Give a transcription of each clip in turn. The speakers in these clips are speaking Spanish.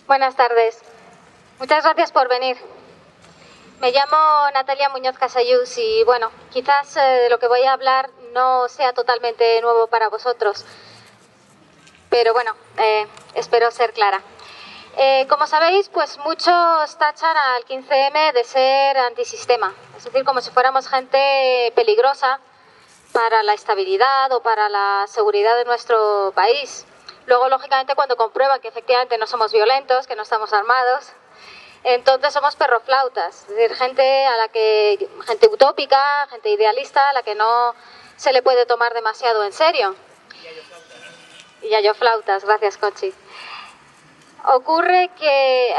Buenas tardes. Muchas gracias por venir. Me llamo Natalia Muñoz Casayús y, bueno, quizás de lo que voy a hablar no sea totalmente nuevo para vosotros. Pero, bueno, espero ser clara. Como sabéis, pues muchos tachan al 15M de ser antisistema. Es decir, como si fuéramos gente peligrosa para la estabilidad o para la seguridad de nuestro país. Luego, lógicamente, cuando comprueban que efectivamente no somos violentos, que no estamos armados, entonces somos perroflautas. Es decir, gente utópica, gente idealista, a la que no se le puede tomar demasiado en serio. Y yayoflautas, gracias, Conchi. Ocurre que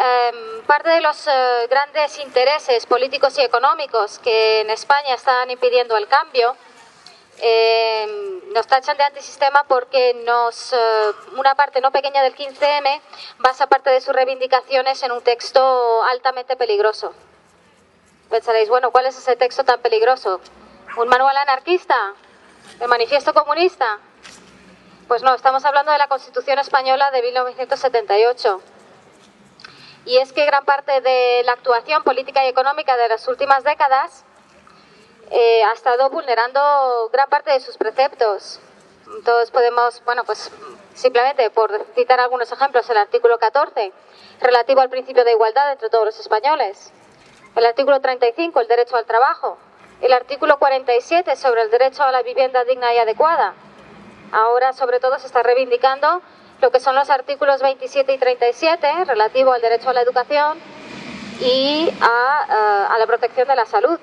parte de los grandes intereses políticos y económicos que en España están impidiendo el cambio nos tachan de antisistema porque una parte no pequeña del 15M basa parte de sus reivindicaciones en un texto altamente peligroso. Pensaréis, bueno, ¿cuál es ese texto tan peligroso? ¿Un manual anarquista? ¿El manifiesto comunista? Pues no, estamos hablando de la Constitución Española de 1978. Y es que gran parte de la actuación política y económica de las últimas décadas ha estado vulnerando gran parte de sus preceptos. Todos podemos, bueno, pues simplemente por citar algunos ejemplos, el artículo 14, relativo al principio de igualdad entre todos los españoles. El artículo 35, el derecho al trabajo. El artículo 47, sobre el derecho a la vivienda digna y adecuada. Ahora, sobre todo, se está reivindicando lo que son los artículos 27 y 37, relativo al derecho a la educación y a la protección de la salud.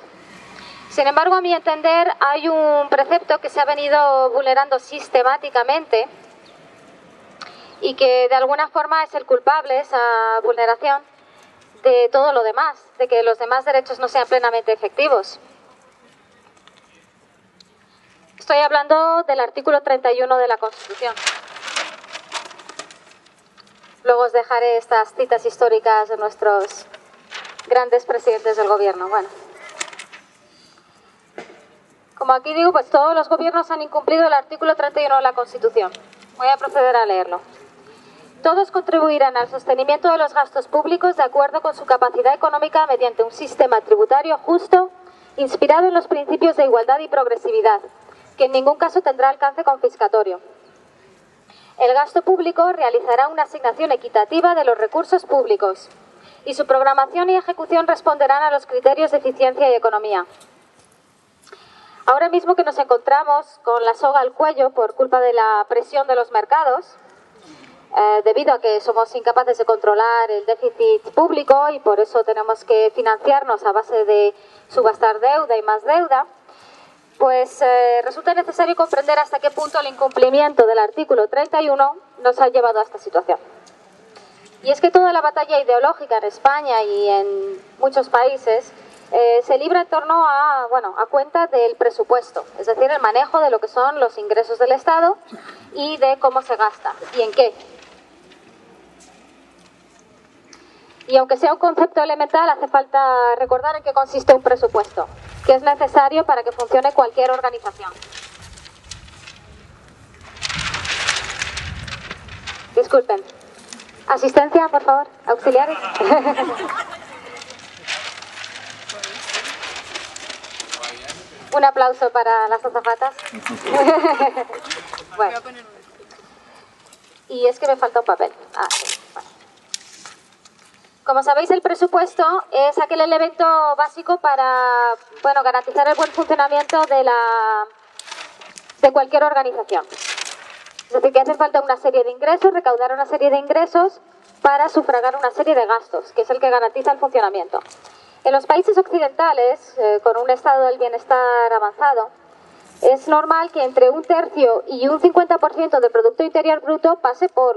Sin embargo, a mi entender, hay un precepto que se ha venido vulnerando sistemáticamente y que de alguna forma es el culpable, esa vulneración, de todo lo demás, de que los demás derechos no sean plenamente efectivos. Estoy hablando del artículo 31 de la Constitución. Luego os dejaré estas citas históricas de nuestros grandes presidentes del gobierno. Bueno. Como aquí digo, pues todos los gobiernos han incumplido el artículo 31 de la Constitución. Voy a proceder a leerlo. Todos contribuirán al sostenimiento de los gastos públicos de acuerdo con su capacidad económica mediante un sistema tributario justo, inspirado en los principios de igualdad y progresividad, que en ningún caso tendrá alcance confiscatorio. El gasto público realizará una asignación equitativa de los recursos públicos y su programación y ejecución responderán a los criterios de eficiencia y economía. Ahora mismo que nos encontramos con la soga al cuello por culpa de la presión de los mercados, debido a que somos incapaces de controlar el déficit público y por eso tenemos que financiarnos a base de subastar deuda y más deuda, pues resulta necesario comprender hasta qué punto el incumplimiento del artículo 31 nos ha llevado a esta situación. Y es que toda la batalla ideológica en España y en muchos países se libra en torno a cuenta del presupuesto, es decir, el manejo de lo que son los ingresos del Estado y de cómo se gasta y en qué. Y aunque sea un concepto elemental, hace falta recordar en qué consiste un presupuesto, que es necesario para que funcione cualquier organización. Disculpen. Asistencia, por favor. Auxiliares. Un aplauso para las azafatas. Bueno. Y es que me falta un papel. Bueno. Como sabéis, el presupuesto es aquel elemento básico para garantizar el buen funcionamiento de cualquier organización. Es decir, que hace falta una serie de ingresos, recaudar una serie de ingresos para sufragar una serie de gastos, que es el que garantiza el funcionamiento. En los países occidentales, con un estado del bienestar avanzado, es normal que entre 1/3 y un 50% del Producto Interior Bruto pase por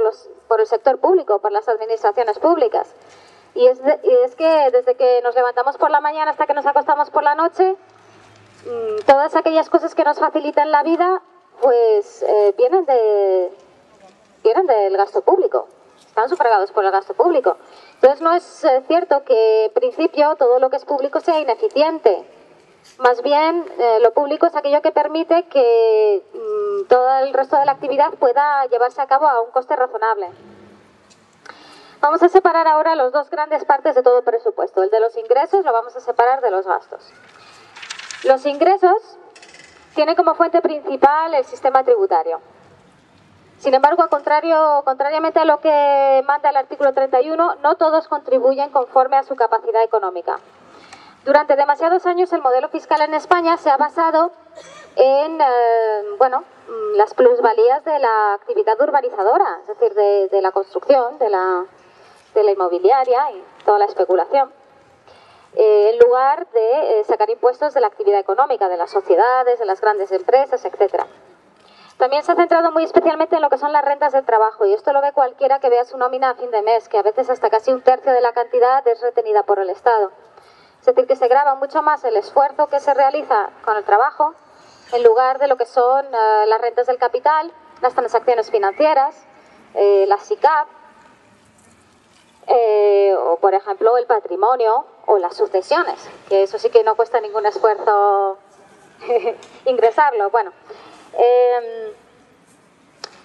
el sector público, por las administraciones públicas. Y es que desde que nos levantamos por la mañana hasta que nos acostamos por la noche, todas aquellas cosas que nos facilitan la vida, pues vienen del gasto público, están sufragados por el gasto público. Entonces no es cierto que en principio todo lo que es público sea ineficiente. Más bien lo público es aquello que permite que todo el resto de la actividad pueda llevarse a cabo a un coste razonable. Vamos a separar ahora las dos grandes partes de todo presupuesto. El de los ingresos lo vamos a separar de los gastos. Los ingresos tienen como fuente principal el sistema tributario. Sin embargo, contrariamente a lo que manda el artículo 31, no todos contribuyen conforme a su capacidad económica. Durante demasiados años el modelo fiscal en España se ha basado en las plusvalías de la actividad urbanizadora, es decir, de la construcción, de la inmobiliaria y toda la especulación, en lugar de sacar impuestos de la actividad económica, de las sociedades, de las grandes empresas, etcétera. También se ha centrado muy especialmente en lo que son las rentas del trabajo, y esto lo ve cualquiera que vea su nómina a fin de mes, que a veces hasta casi un tercio de la cantidad es retenida por el Estado. Es decir, que se grava mucho más el esfuerzo que se realiza con el trabajo en lugar de lo que son las rentas del capital, las transacciones financieras, las SICAP, o por ejemplo el patrimonio o las sucesiones, que eso sí que no cuesta ningún esfuerzo ingresarlo. Bueno,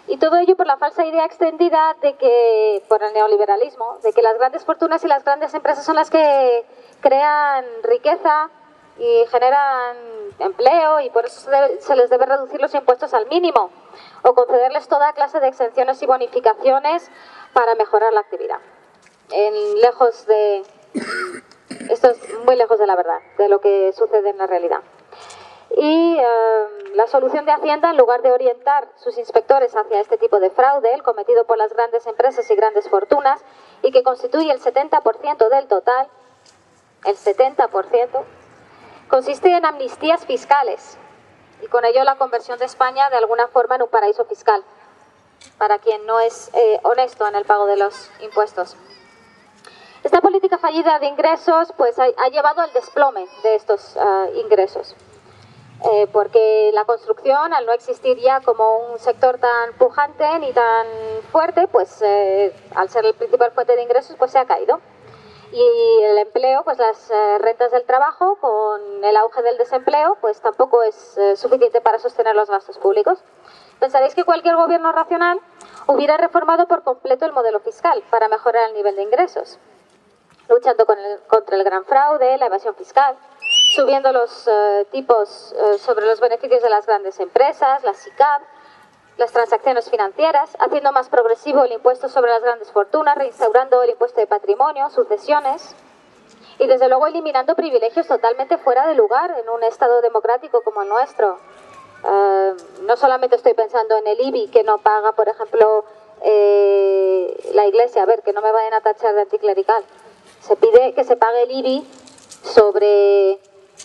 y todo ello por la falsa idea extendida de que, por el neoliberalismo, de que las grandes fortunas y las grandes empresas son las que crean riqueza y generan empleo, y por eso se les debe reducir los impuestos al mínimo o concederles toda clase de exenciones y bonificaciones para mejorar la actividad. Esto es muy lejos de la verdad, de lo que sucede en la realidad. Y la solución de Hacienda, en lugar de orientar sus inspectores hacia este tipo de fraude, el cometido por las grandes empresas y grandes fortunas, y que constituye el 70% del total, el 70%, consiste en amnistías fiscales, y con ello la conversión de España de alguna forma en un paraíso fiscal, para quien no es honesto en el pago de los impuestos. Esta política fallida de ingresos pues ha llevado al desplome de estos ingresos. Porque la construcción, al no existir ya como un sector tan pujante ni tan fuerte, pues al ser el principal fuente de ingresos, pues se ha caído. Y el empleo, pues las rentas del trabajo, con el auge del desempleo, pues tampoco es suficiente para sostener los gastos públicos. Pensaréis que cualquier gobierno racional hubiera reformado por completo el modelo fiscal para mejorar el nivel de ingresos, luchando contra el gran fraude, la evasión fiscal, subiendo los tipos sobre los beneficios de las grandes empresas, las SICAP, las transacciones financieras, haciendo más progresivo el impuesto sobre las grandes fortunas, reinstaurando el impuesto de patrimonio, sucesiones, y desde luego eliminando privilegios totalmente fuera de lugar en un Estado democrático como el nuestro. No solamente estoy pensando en el IBI, que no paga, por ejemplo, la Iglesia, a ver, que no me vayan a tachar de anticlerical. Se pide que se pague el IBI sobre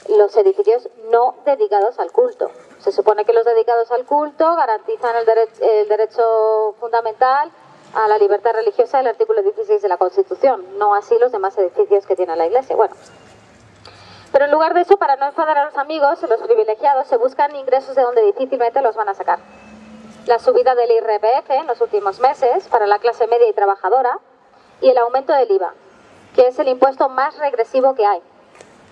los edificios no dedicados al culto. Se supone que los dedicados al culto garantizan el derecho fundamental a la libertad religiosa del artículo 16 de la Constitución, no así los demás edificios que tiene la Iglesia. Bueno, pero en lugar de eso, para no enfadar a los amigos, los privilegiados, se buscan ingresos de donde difícilmente los van a sacar. La subida del IRPF en los últimos meses para la clase media y trabajadora, y el aumento del IVA, que es el impuesto más regresivo que hay,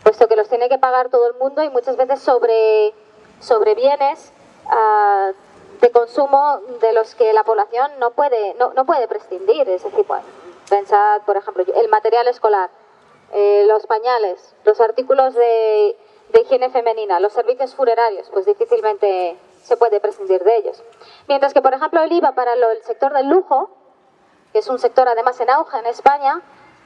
puesto que los tiene que pagar todo el mundo y muchas veces sobre bienes de consumo de los que la población no puede prescindir. Es decir, pues, pensad, por ejemplo, el material escolar, los pañales, los artículos de higiene femenina, los servicios funerarios, pues difícilmente se puede prescindir de ellos. Mientras que, por ejemplo, el IVA para el sector del lujo, que es un sector además en auge en España,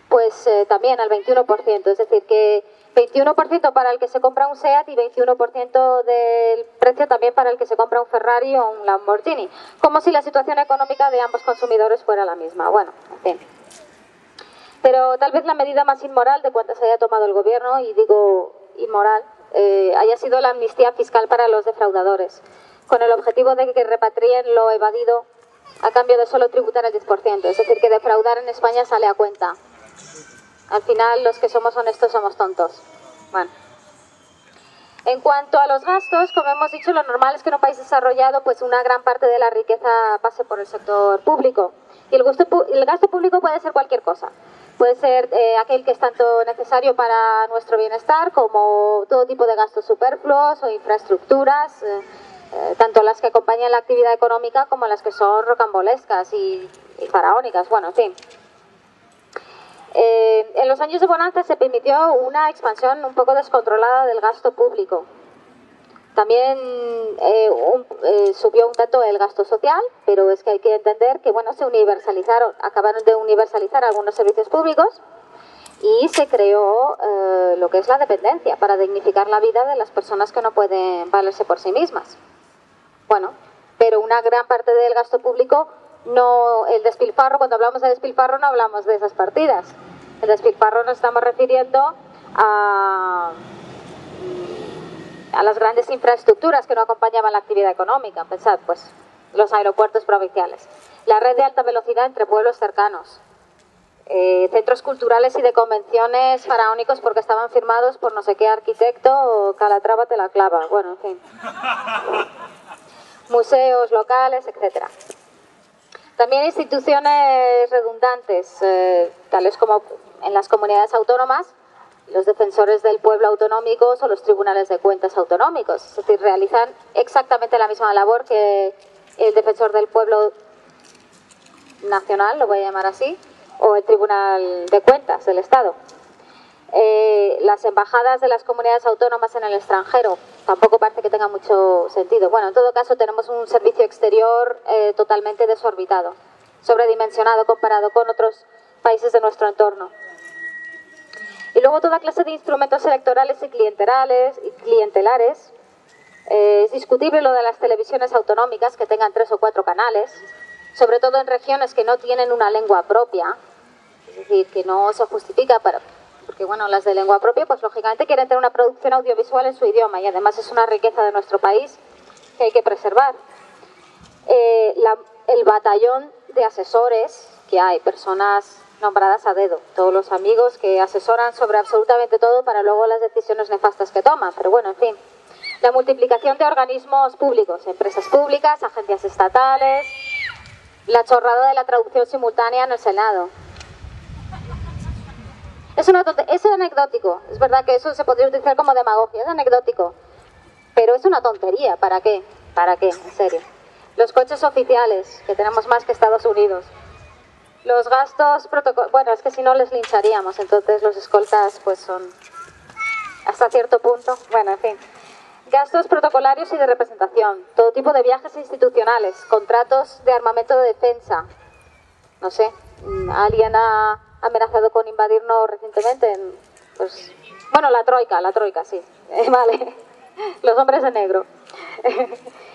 pues también al 21%, es decir, que 21% para el que se compra un SEAT y 21% del precio también para el que se compra un Ferrari o un Lamborghini, como si la situación económica de ambos consumidores fuera la misma. Bueno, en fin. Pero tal vez la medida más inmoral de cuantas haya tomado el gobierno, y digo inmoral, haya sido la amnistía fiscal para los defraudadores, con el objetivo de que repatrien lo evadido a cambio de solo tributar el 10%, es decir, que defraudar en España sale a cuenta. Al final, los que somos honestos somos tontos. Bueno. En cuanto a los gastos, como hemos dicho, lo normal es que en un país desarrollado pues una gran parte de la riqueza pase por el sector público. Y el gasto público puede ser cualquier cosa. Puede ser aquel que es tanto necesario para nuestro bienestar como todo tipo de gastos superfluos o infraestructuras, tanto las que acompañan la actividad económica como las que son rocambolescas y faraónicas. Bueno, en fin. En los años de bonanza se permitió una expansión un poco descontrolada del gasto público. También subió un tanto el gasto social, pero es que hay que entender que bueno, acabaron de universalizar algunos servicios públicos y se creó lo que es la dependencia para dignificar la vida de las personas que no pueden valerse por sí mismas. Bueno, pero una gran parte del gasto público, el despilfarro, cuando hablamos de despilfarro no hablamos de esas partidas. El despilfarro nos estamos refiriendo a las grandes infraestructuras que no acompañaban la actividad económica. Pensad, pues, los aeropuertos provinciales, la red de alta velocidad entre pueblos cercanos, centros culturales y de convenciones faraónicos porque estaban firmados por no sé qué arquitecto o Calatrava te la clava, bueno, en fin. Museos locales, etcétera. También instituciones redundantes, tales como en las comunidades autónomas, los defensores del pueblo autonómicos o los tribunales de cuentas autonómicos. Es decir, realizan exactamente la misma labor que el defensor del pueblo nacional, lo voy a llamar así, o el tribunal de cuentas del Estado. Las embajadas de las comunidades autónomas en el extranjero tampoco parece que tenga mucho sentido. Bueno, en todo caso tenemos un servicio exterior totalmente desorbitado, sobredimensionado comparado con otros países de nuestro entorno. Y luego toda clase de instrumentos electorales y clientelares. Es discutible lo de las televisiones autonómicas que tengan 3 o 4 canales, sobre todo en regiones que no tienen una lengua propia, es decir, que no se justifica porque bueno, las de lengua propia pues lógicamente quieren tener una producción audiovisual en su idioma y además es una riqueza de nuestro país que hay que preservar. El batallón de asesores que hay, personas nombradas a dedo, todos los amigos que asesoran sobre absolutamente todo para luego las decisiones nefastas que toman, pero bueno, en fin. La multiplicación de organismos públicos, empresas públicas, agencias estatales, la chorrada de la traducción simultánea en el Senado. Es anecdótico, es verdad que eso se podría utilizar como demagogia, es anecdótico, pero es una tontería, ¿para qué? ¿Para qué? En serio. Los coches oficiales, que tenemos más que Estados Unidos. Los gastos bueno, es que si no les lincharíamos, entonces los escoltas pues son hasta cierto punto, bueno, en fin. Gastos protocolarios y de representación, todo tipo de viajes institucionales, contratos de armamento de defensa. No sé, ¿alguien ha amenazado con invadirnos recientemente? Pues, bueno, la troika, sí, vale, los hombres de negro.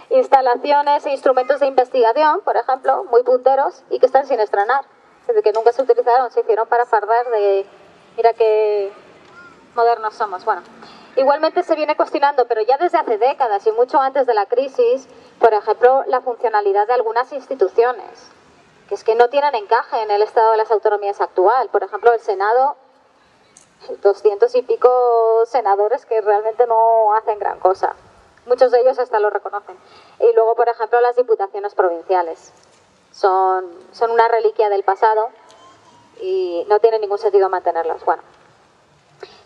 Instalaciones e instrumentos de investigación, por ejemplo, muy punteros y que están sin estrenar. Desde que nunca se utilizaron, se hicieron para fardar de mira qué modernos somos. Bueno, igualmente se viene cuestionando, pero ya desde hace décadas y mucho antes de la crisis, por ejemplo, la funcionalidad de algunas instituciones, que es que no tienen encaje en el estado de las autonomías actual. Por ejemplo, el Senado, 200 y pico senadores que realmente no hacen gran cosa. Muchos de ellos hasta lo reconocen. Y luego, por ejemplo, las diputaciones provinciales. Son una reliquia del pasado y no tiene ningún sentido mantenerlas. Bueno.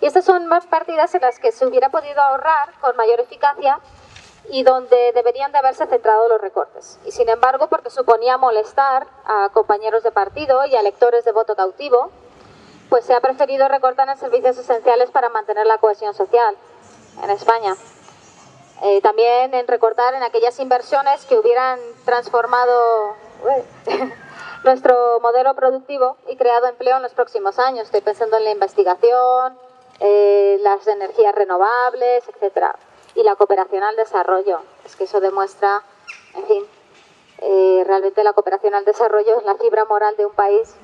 Y estas son más partidas en las que se hubiera podido ahorrar con mayor eficacia y donde deberían de haberse centrado los recortes. Y sin embargo, porque suponía molestar a compañeros de partido y a electores de voto cautivo, pues se ha preferido recortar en servicios esenciales para mantener la cohesión social en España. También en recortar en aquellas inversiones que hubieran transformado nuestro modelo productivo y creado empleo en los próximos años. Estoy pensando en la investigación, las energías renovables, etcétera, y la cooperación al desarrollo. Es que eso demuestra, en fin, realmente la cooperación al desarrollo es la fibra moral de un país.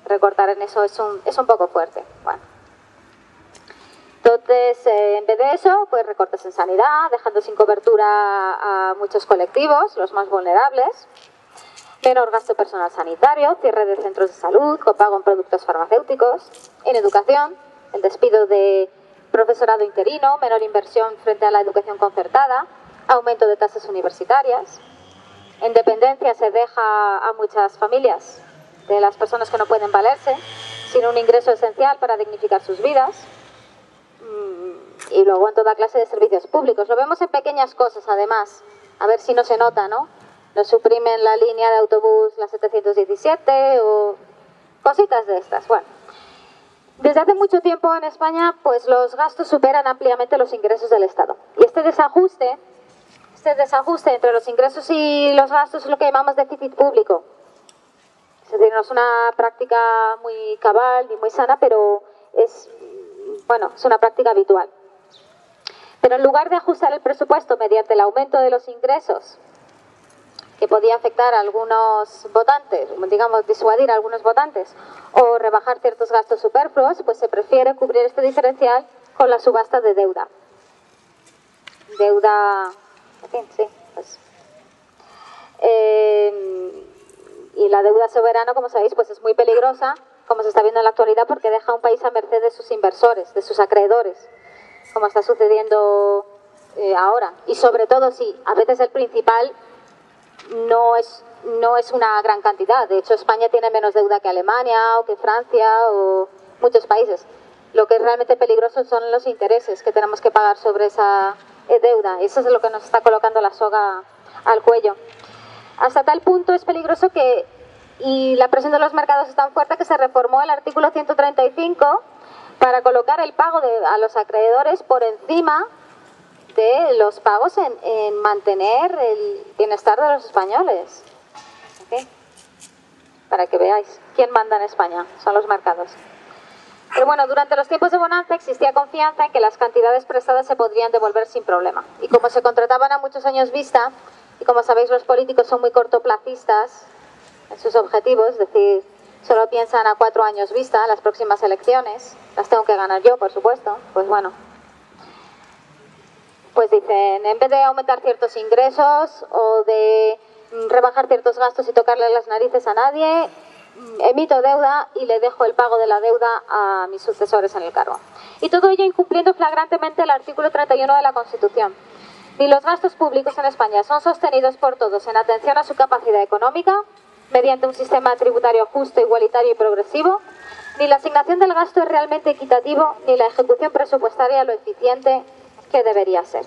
Recortar en eso es un poco fuerte. Bueno. Entonces, en vez de eso, pues recortes en sanidad, dejando sin cobertura a muchos colectivos, los más vulnerables, menor gasto personal sanitario, cierre de centros de salud, copago en productos farmacéuticos, en educación, el despido de profesorado interino, menor inversión frente a la educación concertada, aumento de tasas universitarias. En dependencia se deja a muchas familias de las personas que no pueden valerse, sin un ingreso esencial para dignificar sus vidas. Y luego en toda clase de servicios públicos. Lo vemos en pequeñas cosas, además. A ver si no se nota, ¿no? Nos suprimen la línea de autobús, la 717, o cositas de estas. Bueno. Desde hace mucho tiempo en España, pues los gastos superan ampliamente los ingresos del Estado. Y este desajuste entre los ingresos y los gastos es lo que llamamos déficit público. Es decir, no es una práctica muy cabal ni muy sana, pero es una práctica habitual. Pero en lugar de ajustar el presupuesto mediante el aumento de los ingresos, que podía afectar a algunos votantes, digamos, disuadir a algunos votantes, o rebajar ciertos gastos superfluos, pues se prefiere cubrir este diferencial con la subasta de deuda. Deuda, en fin, sí, pues. Y la deuda soberana, como sabéis, pues es muy peligrosa, como se está viendo en la actualidad, porque deja a un país a merced de sus inversores, de sus acreedores, como está sucediendo ahora. Y sobre todo, sí, a veces el principal no es una gran cantidad. De hecho, España tiene menos deuda que Alemania o que Francia o muchos países. Lo que es realmente peligroso son los intereses que tenemos que pagar sobre esa deuda. Eso es lo que nos está colocando la soga al cuello. Hasta tal punto es peligroso y la presión de los mercados es tan fuerte que se reformó el artículo 135 para colocar el pago a los acreedores por encima de los pagos en mantener el bienestar de los españoles. ¿Okay? Para que veáis quién manda en España, son los mercados. Pero bueno, durante los tiempos de bonanza existía confianza en que las cantidades prestadas se podrían devolver sin problema. Y como se contrataban a muchos años vista, y como sabéis los políticos son muy cortoplacistas en sus objetivos, es decir, solo piensan a 4 años vista, las próximas elecciones, las tengo que ganar yo, por supuesto, pues bueno. Pues dicen, en vez de aumentar ciertos ingresos o de rebajar ciertos gastos y tocarle las narices a nadie, emito deuda y le dejo el pago de la deuda a mis sucesores en el cargo. Y todo ello incumpliendo flagrantemente el artículo 31 de la Constitución. Ni los gastos públicos en España son sostenidos por todos en atención a su capacidad económica, mediante un sistema tributario justo, igualitario y progresivo, ni la asignación del gasto es realmente equitativo, ni la ejecución presupuestaria lo eficiente que debería ser.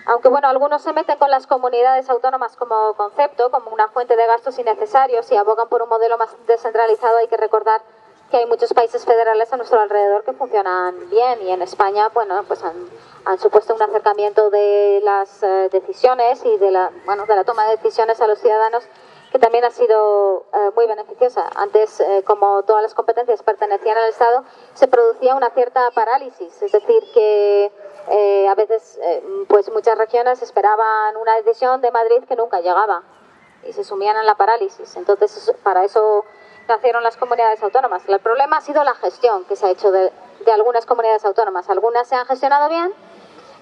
Aunque bueno, algunos se meten con las comunidades autónomas como concepto, como una fuente de gastos innecesarios y abogan por un modelo más descentralizado, hay que recordar que hay muchos países federales a nuestro alrededor que funcionan bien y en España, bueno, pues han supuesto un acercamiento de las decisiones y de la toma de decisiones a los ciudadanos que también ha sido muy beneficiosa. Antes, como todas las competencias pertenecían al Estado, se producía una cierta parálisis, es decir, que a veces pues muchas regiones esperaban una decisión de Madrid que nunca llegaba y se sumían en la parálisis. Entonces, para eso nacieron las comunidades autónomas. El problema ha sido la gestión que se ha hecho de algunas comunidades autónomas. Algunas se han gestionado bien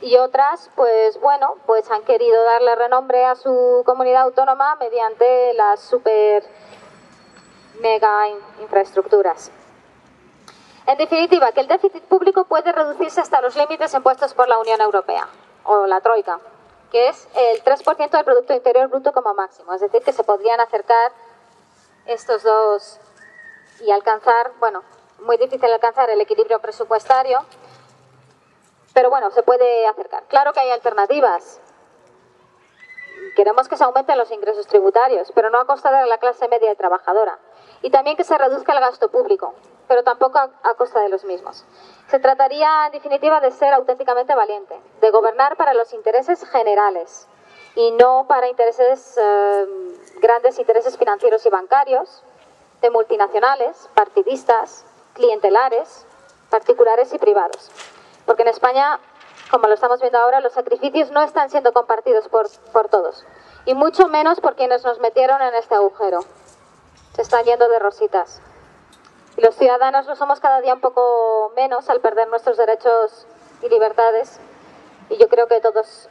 y otras, pues bueno, pues han querido darle renombre a su comunidad autónoma mediante las super mega infraestructuras. En definitiva, que el déficit público puede reducirse hasta los límites impuestos por la Unión Europea, o la Troika, que es el 3% del Producto Interior Bruto como máximo. Es decir, que se podrían acercar estos dos y alcanzar, bueno, muy difícil alcanzar el equilibrio presupuestario, pero bueno, se puede acercar. Claro que hay alternativas. Queremos que se aumenten los ingresos tributarios, pero no a costa de la clase media y trabajadora. Y también que se reduzca el gasto público, pero tampoco a costa de los mismos. Se trataría, en definitiva, de ser auténticamente valiente, de gobernar para los intereses generales y no para grandes intereses financieros y bancarios, de multinacionales, partidistas, clientelares, particulares y privados. Porque en España, como lo estamos viendo ahora, los sacrificios no están siendo compartidos por todos, y mucho menos por quienes nos metieron en este agujero. Se están yendo de rositas. Y los ciudadanos lo somos cada día un poco menos al perder nuestros derechos y libertades. Y yo creo que todos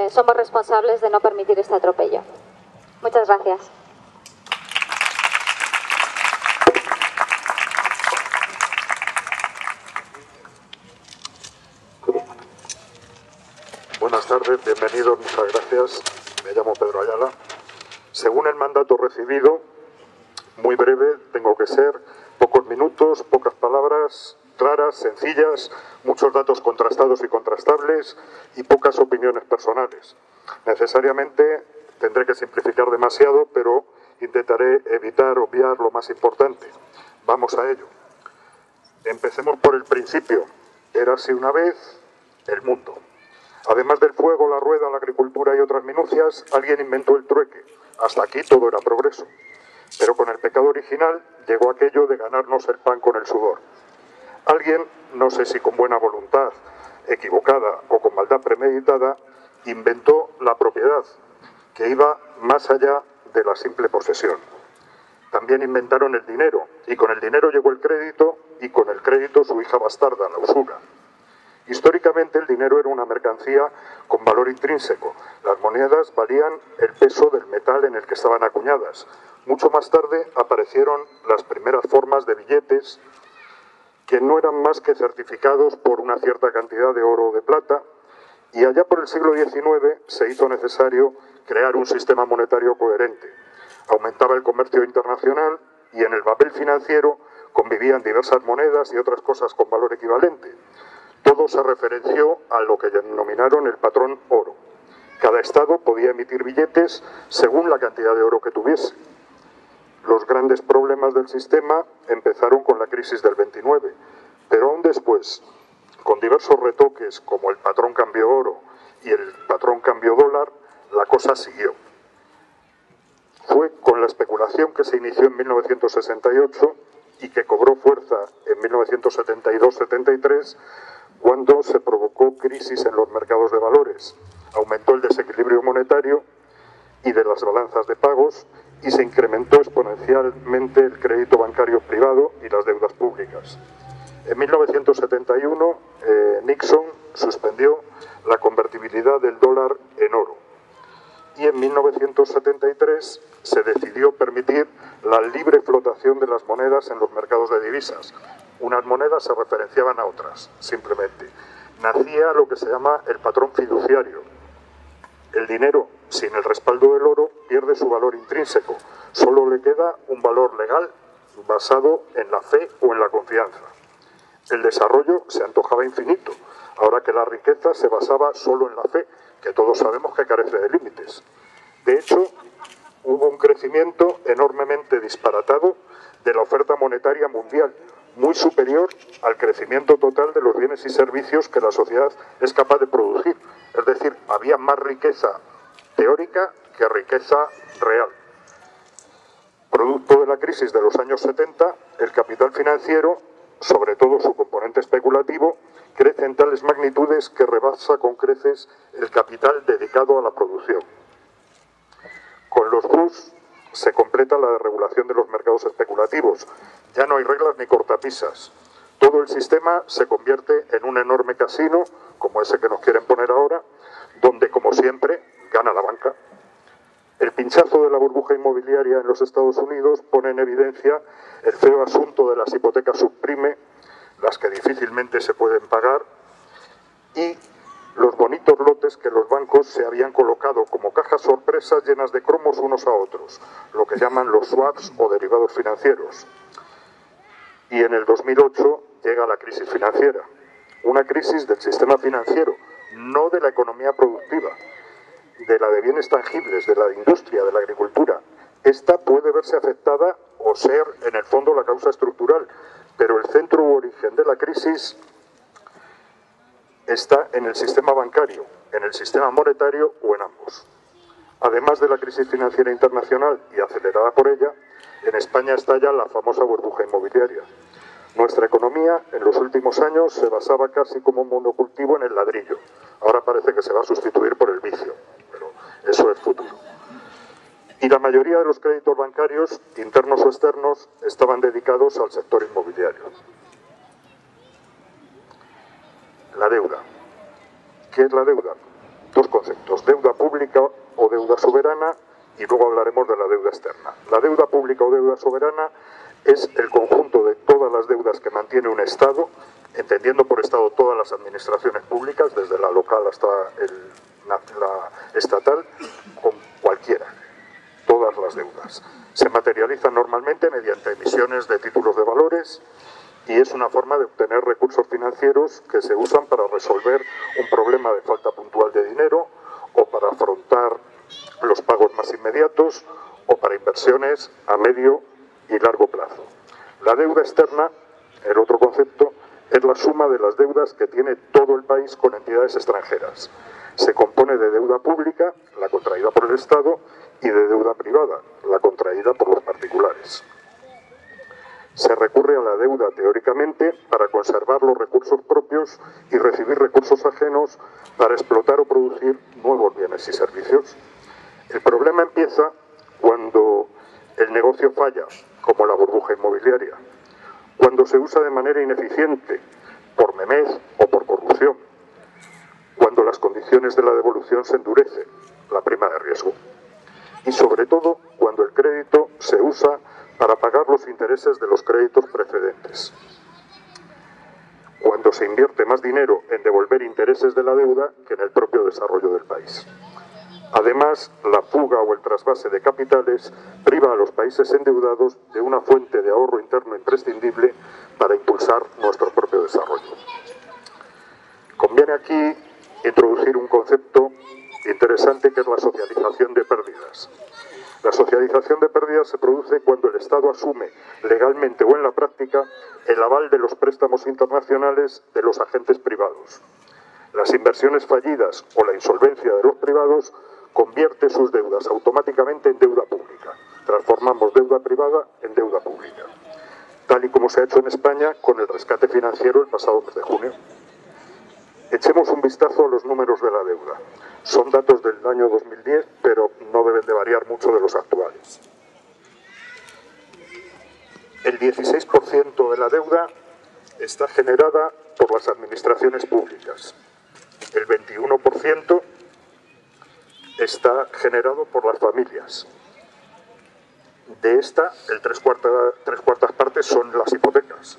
somos responsables de no permitir este atropello. Muchas gracias. Buenas tardes, bienvenidos, muchas gracias. Me llamo Pedro Ayala. Según el mandato recibido, muy breve, tengo que ser, pocos minutos, pocas palabras, claras, sencillas, muchos datos contrastados y contrastables y pocas opiniones personales. Necesariamente tendré que simplificar demasiado, pero intentaré evitar obviar lo más importante. Vamos a ello. Empecemos por el principio. Érase una vez el mundo. Además del fuego, la rueda, la agricultura y otras minucias, alguien inventó el trueque. Hasta aquí todo era progreso. Pero con el pecado original llegó aquello de ganarnos el pan con el sudor. Alguien, no sé si con buena voluntad, equivocada o con maldad premeditada, inventó la propiedad, que iba más allá de la simple posesión. También inventaron el dinero, y con el dinero llegó el crédito, y con el crédito su hija bastarda, la usura. Históricamente el dinero era una mercancía con valor intrínseco. Las monedas valían el peso del metal en el que estaban acuñadas. Mucho más tarde aparecieron las primeras formas de billetes que no eran más que certificados por una cierta cantidad de oro o de plata, y allá por el siglo XIX se hizo necesario crear un sistema monetario coherente. Aumentaba el comercio internacional y en el papel financiero convivían diversas monedas y otras cosas con valor equivalente. Todo se referenció a lo que denominaron el patrón oro. Cada estado podía emitir billetes según la cantidad de oro que tuviese. Los grandes problemas del sistema empezaron con la crisis del 29, pero aún después, con diversos retoques como el patrón cambio oro y el patrón cambio dólar, la cosa siguió. Fue con la especulación que se inició en 1968 y que cobró fuerza en 1972-73, cuando se provocó crisis en los mercados de valores. Aumentó el desequilibrio monetario y de las balanzas de pagos y se incrementó exponencialmente el crédito bancario privado y las deudas públicas. En 1971, Nixon suspendió la convertibilidad del dólar en oro. Y en 1973 se decidió permitir la libre flotación de las monedas en los mercados de divisas. Unas monedas se referenciaban a otras, simplemente. Nacía lo que se llama el patrón fiduciario. El dinero, sin el respaldo del oro, pierde su valor intrínseco. Solo le queda un valor legal basado en la fe o en la confianza. El desarrollo se antojaba infinito, ahora que la riqueza se basaba solo en la fe, que todos sabemos que carece de límites. De hecho, hubo un crecimiento enormemente disparatado de la oferta monetaria mundial, muy superior al crecimiento total de los bienes y servicios que la sociedad es capaz de producir. Es decir, había más riqueza teórica que riqueza real. Producto de la crisis de los años 70, el capital financiero, sobre todo su componente especulativo, crece en tales magnitudes que rebasa con creces el capital dedicado a la producción. Con los Bush se completa la regulación de los mercados especulativos. Ya no hay reglas ni cortapisas. Todo el sistema se convierte en un enorme casino, como ese que nos quieren poner ahora, donde, como siempre, gana la banca. El pinchazo de la burbuja inmobiliaria en los Estados Unidos pone en evidencia el feo asunto de las hipotecas subprime, las que difícilmente se pueden pagar, y los bonitos lotes que los bancos se habían colocado como cajas sorpresas llenas de cromos unos a otros, lo que llaman los swaps o derivados financieros. Y en el 2008 llega la crisis financiera, una crisis del sistema financiero, no de la economía productiva, de la de bienes tangibles, de la industria, de la agricultura. Esta puede verse afectada o ser, en el fondo, la causa estructural, pero el centro u origen de la crisis está en el sistema bancario, en el sistema monetario o en ambos. Además de la crisis financiera internacional y acelerada por ella, en España estalla la famosa burbuja inmobiliaria. Nuestra economía en los últimos años se basaba casi como un monocultivo en el ladrillo. Ahora parece que se va a sustituir por el vicio, pero eso es futuro. Y la mayoría de los créditos bancarios, internos o externos, estaban dedicados al sector inmobiliario. La deuda. ¿Qué es la deuda? Dos conceptos, deuda pública o deuda soberana, y luego hablaremos de la deuda externa. La deuda pública o deuda soberana es el conjunto de todas las deudas que mantiene un Estado, entendiendo por Estado todas las administraciones públicas, desde la local hasta la estatal, con cualquiera, todas las deudas. Se materializan normalmente mediante emisiones de títulos de valores y es una forma de obtener recursos financieros que se usan para resolver un problema de falta puntual de dinero o para afrontar los pagos más inmediatos o para inversiones a medio y largo plazo. La deuda externa El otro concepto es la suma de las deudas que tiene todo el país con entidades extranjeras. Se compone de deuda pública, la contraída por el Estado, y de deuda privada, la contraída por los particulares. Se recurre a la deuda teóricamente para conservar los recursos propios y recibir recursos ajenos para explotar o producir nuevos bienes y servicios. El problema empieza cuando el negocio falla, como la burbuja inmobiliaria, cuando se usa de manera ineficiente, por memez o por corrupción, cuando las condiciones de la devolución se endurecen, la prima de riesgo, y sobre todo cuando el crédito se usa para pagar los intereses de los créditos precedentes, cuando se invierte más dinero en devolver intereses de la deuda que en el propio desarrollo del país. Además, la fuga o el trasvase de capitales priva a los países endeudados de una fuente de ahorro interno imprescindible para impulsar nuestro propio desarrollo. Conviene aquí introducir un concepto interesante que es la socialización de pérdidas. La socialización de pérdidas se produce cuando el Estado asume, legalmente o en la práctica, el aval de los préstamos internacionales de los agentes privados. Las inversiones fallidas o la insolvencia de los privados convierte sus deudas automáticamente en deuda pública. Transformamos deuda privada en deuda pública, tal y como se ha hecho en España con el rescate financiero el pasado mes de junio. Echemos un vistazo a los números de la deuda. Son datos del año 2010, pero no deben de variar mucho de los actuales. El 16% de la deuda está generada por las administraciones públicas. El 21% está generado por las familias. De esta, el tres cuartas partes son las hipotecas.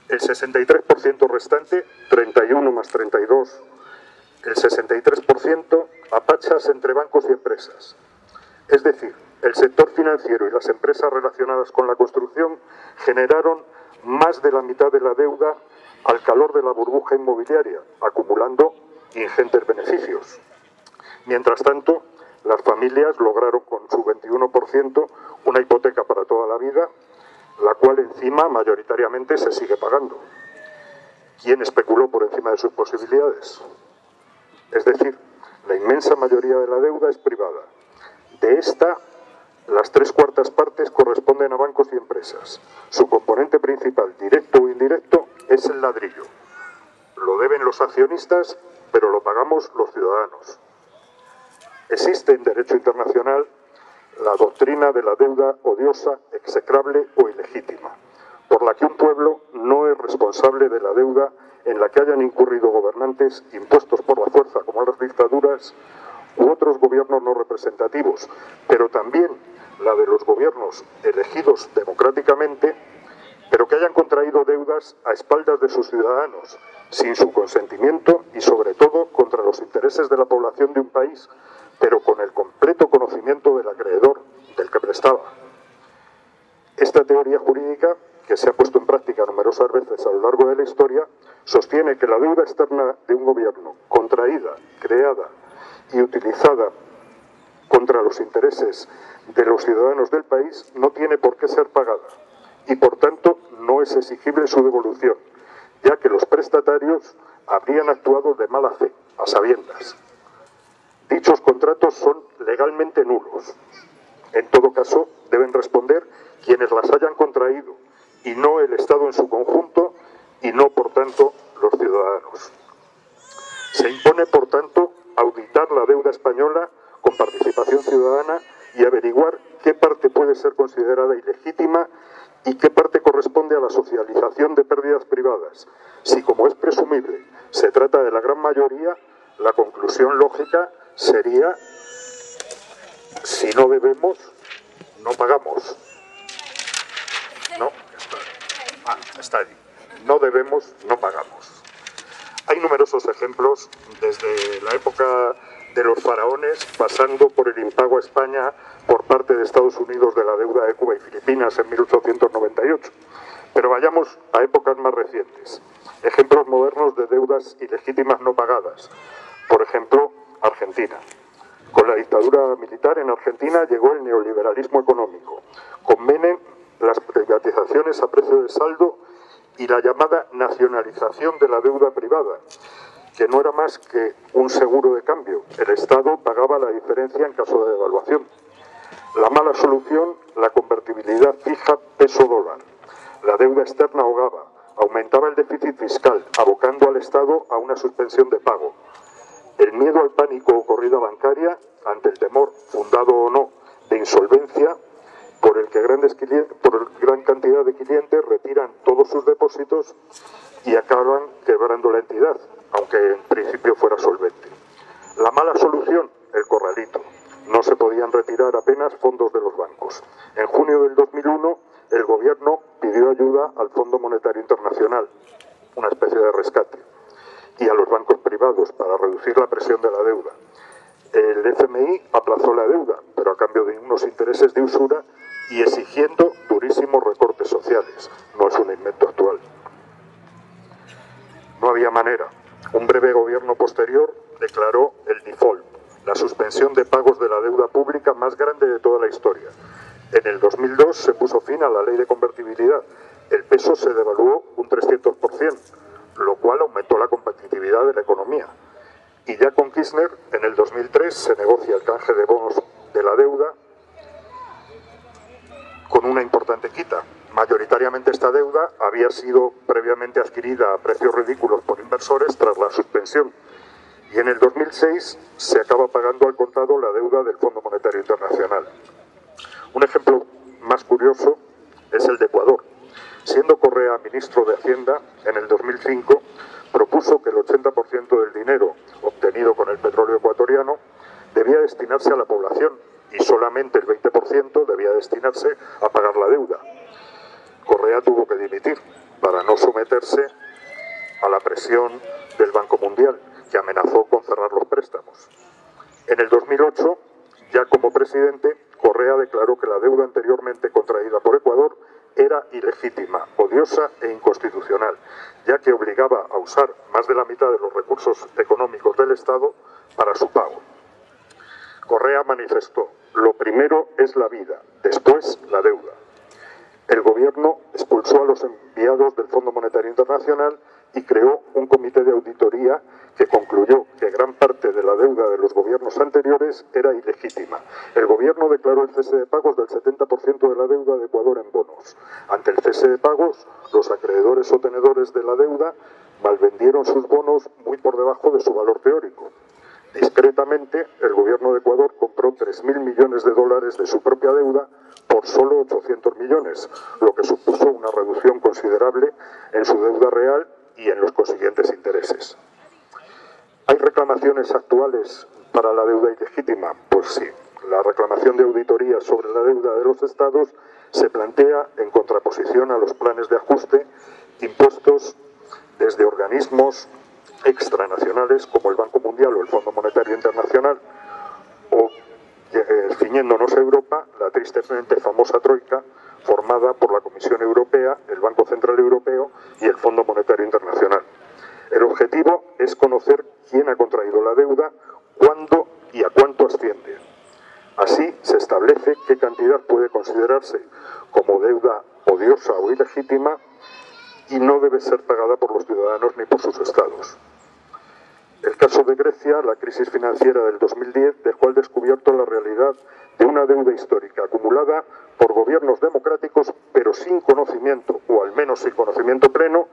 El 63% restante, 31 más 32, el 63% a pachas entre bancos y empresas. Es decir, el sector financiero y las empresas relacionadas con la construcción generaron más de la mitad de la deuda al calor de la burbuja inmobiliaria, acumulando ingentes beneficios. Mientras tanto, las familias lograron con su 21% una hipoteca para toda la vida, la cual encima mayoritariamente se sigue pagando. ¿Quién especuló por encima de sus posibilidades? Es decir, la inmensa mayoría de la deuda es privada. De esta, las tres cuartas partes corresponden a bancos y empresas. Su componente principal, directo o indirecto, es el ladrillo. Lo deben los accionistas, pero lo pagamos los ciudadanos. Existe en derecho internacional la doctrina de la deuda odiosa, execrable o ilegítima, por la que un pueblo no es responsable de la deuda en la que hayan incurrido gobernantes impuestos por la fuerza, como las dictaduras, u otros gobiernos no representativos, pero también la de los gobiernos elegidos democráticamente, pero que hayan contraído deudas a espaldas de sus ciudadanos, sin su consentimiento y sobre todo contra los intereses de la población de un país, pero con el completo conocimiento del acreedor, del que prestaba. Esta teoría jurídica, que se ha puesto en práctica numerosas veces a lo largo de la historia, sostiene que la deuda externa de un gobierno, contraída, creada y utilizada contra los intereses de los ciudadanos del país, no tiene por qué ser pagada y, por tanto, no es exigible su devolución, ya que los prestatarios habrían actuado de mala fe, a sabiendas. Dichos contratos son legalmente nulos. En todo caso, deben responder quienes las hayan contraído y no el Estado en su conjunto y no, por tanto, los ciudadanos. Se impone, por tanto, auditar la deuda española con participación ciudadana y averiguar qué parte puede ser considerada ilegítima y qué parte corresponde a la socialización de pérdidas privadas. Si, como es presumible, se trata de la gran mayoría, la conclusión lógica sería: si no debemos, no pagamos. No, está ahí. No debemos, no pagamos. Hay numerosos ejemplos, desde la época de los faraones, pasando por el impago a España por parte de Estados Unidos de la deuda de Cuba y Filipinas en 1898. Pero vayamos a épocas más recientes. Ejemplos modernos de deudas ilegítimas no pagadas. Por ejemplo, Argentina. Con la dictadura militar en Argentina llegó el neoliberalismo económico. Con Menem, las privatizaciones a precio de saldo y la llamada nacionalización de la deuda privada, que no era más que un seguro de cambio. El Estado pagaba la diferencia en caso de devaluación. La mala solución, la convertibilidad fija peso-dólar. La deuda externa ahogaba, aumentaba el déficit fiscal, abocando al Estado a una suspensión de pago. El miedo al pánico o corrida bancaria, ante el temor, fundado o no, de insolvencia, por el que gran cantidad de clientes retiran todos sus depósitos y acaban quebrando la entidad, aunque en principio fuera solvente. La mala solución, el corralito. No se podían retirar apenas fondos de los bancos. En junio del 2001, el gobierno pidió ayuda al Fondo Monetario Internacional, una especie de rescate, y a los bancos privados para reducir la presión de la deuda. El FMI aplazó la deuda, pero a cambio de unos intereses de usura y exigiendo durísimos recortes sociales. No es un invento actual. No había manera. Un breve gobierno posterior declaró el default, la suspensión de pagos de la deuda pública más grande de toda la historia. En el 2002 se puso fin a la ley de convertibilidad. El peso se devaluó un 300%, lo cual aumentó la competitividad de la economía. Y ya con Kirchner, en el 2003, se negocia el canje de bonos de la deuda con una importante quita. Mayoritariamente esta deuda había sido previamente adquirida a precios ridículos por inversores tras la suspensión. Y en el 2006 se acaba pagando al contado la deuda del Fondo Monetario Internacional. Un ejemplo más curioso es el de Ecuador. Siendo Correa ministro de Hacienda, en el 2005 propuso que el 80% del dinero obtenido con el petróleo ecuatoriano debía destinarse a la población y solamente el 20% debía destinarse a pagar la deuda. Correa tuvo que dimitir para no someterse a la presión del Banco Mundial, que amenazó con cerrar los préstamos. En el 2008, ya como presidente, Correa declaró que la deuda anteriormente contraída por Ecuador era ilegítima, odiosa e inconstitucional, ya que obligaba a usar más de la mitad de los recursos económicos del Estado para su pago. Correa manifestó: lo primero es la vida, después la deuda. El gobierno expulsó a los enviados del Fondo Monetario Internacional y creó un comité de auditoría que concluyó que gran parte de la deuda de los gobiernos anteriores era ilegítima. El gobierno declaró el cese de pagos del 70% de la deuda de Ecuador en bonos. Ante el cese de pagos, los acreedores o tenedores de la deuda malvendieron sus bonos muy por debajo de su valor teórico. Discretamente, el gobierno de Ecuador compró 3.000 millones de dólares de su propia deuda por solo 800 millones, lo que supuso una reducción considerable en su deuda real y en los consiguientes intereses. ¿Hay reclamaciones actuales para la deuda ilegítima? Pues sí. La reclamación de auditoría sobre la deuda de los Estados se plantea en contraposición a los planes de ajuste impuestos desde organismos extranacionales como el Banco Mundial o el Fondo Monetario Internacional, o ciñéndonos a Europa, la tristemente famosa Troika, formada por la Comisión Europea, el Banco Central Europeo y el Fondo Monetario Internacional. El objetivo es conocer quién ha contraído la deuda, cuándo y a cuánto asciende. Así se establece qué cantidad puede considerarse como deuda odiosa o ilegítima y no debe ser pagada por los ciudadanos ni por sus estados. El caso de Grecia, la crisis financiera del 2010, dejó al descubierto la realidad de una deuda histórica acumulada por gobiernos democráticos, pero sin conocimiento, o al menos sin conocimiento pleno,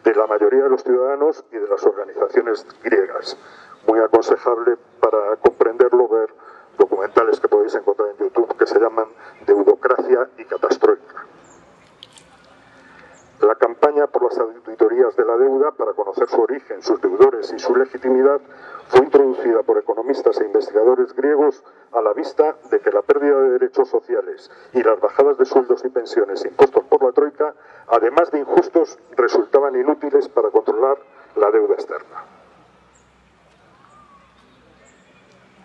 de la mayoría de los ciudadanos y de las organizaciones griegas. Muy aconsejable para comprenderlo ver documentales que podéis encontrar en YouTube que se llaman Deudocracia y Catastroika. La campaña por las auditorías de la deuda para conocer su origen, sus deudores y su legitimidad fue introducida por economistas e investigadores griegos a la vista de que la pérdida de derechos sociales y las bajadas de sueldos y pensiones impuestos por la Troika, además de injustos, resultaban inútiles para controlar la deuda externa.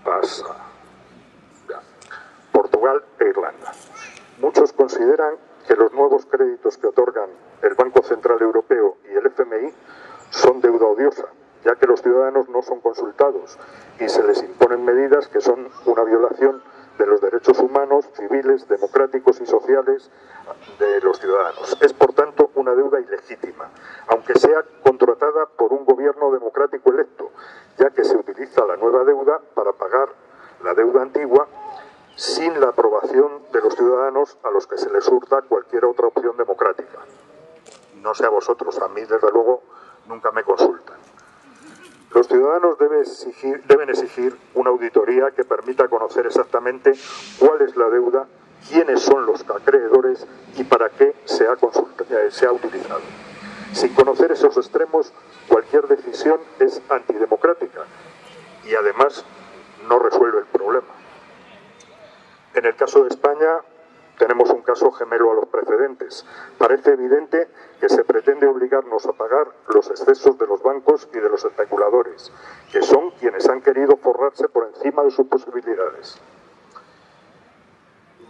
Pasa. Portugal e Irlanda. Muchos consideran que los nuevos créditos que otorgan el Banco Central Europeo y el FMI son deuda odiosa, ya que los ciudadanos no son consultados y se les imponen medidas que son una violación de los derechos humanos, civiles, democráticos y sociales de los ciudadanos. Es, por tanto, una deuda ilegítima, aunque sea contratada por un gobierno democrático electo, ya que se utiliza la nueva deuda para pagar la deuda antigua sin la aprobación de los ciudadanos a los que se les hurta cualquier otra opción democrática. No sé a vosotros, a mí desde luego nunca me consultan. Los ciudadanos deben exigir una auditoría que permita conocer exactamente cuál es la deuda, quiénes son los acreedores y para qué se ha utilizado. Sin conocer esos extremos, cualquier decisión es antidemocrática y además no resuelve el problema. En el caso de España tenemos un caso gemelo a los precedentes. Parece evidente que se pretende obligarnos a pagar los excesos de los bancos y de los especuladores, que son quienes han querido forrarse por encima de sus posibilidades.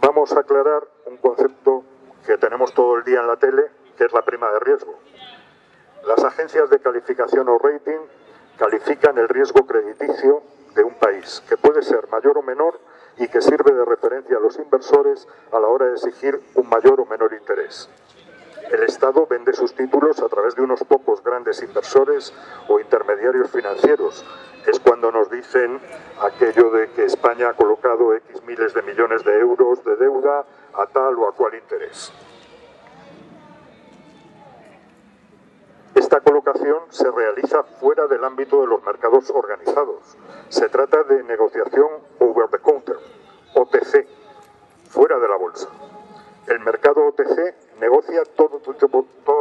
Vamos a aclarar un concepto que tenemos todo el día en la tele, que es la prima de riesgo. Las agencias de calificación o rating califican el riesgo crediticio de un país, que puede ser mayor o menor y que sirve de referencia a los inversores a la hora de exigir un mayor o menor interés. El Estado vende sus títulos a través de unos pocos grandes inversores o intermediarios financieros. Es cuando nos dicen aquello de que España ha colocado X miles de millones de euros de deuda a tal o a cual interés. Esta colocación se realiza fuera del ámbito de los mercados organizados. Se trata de negociación over the counter, OTC, fuera de la bolsa. El mercado OTC negocia todo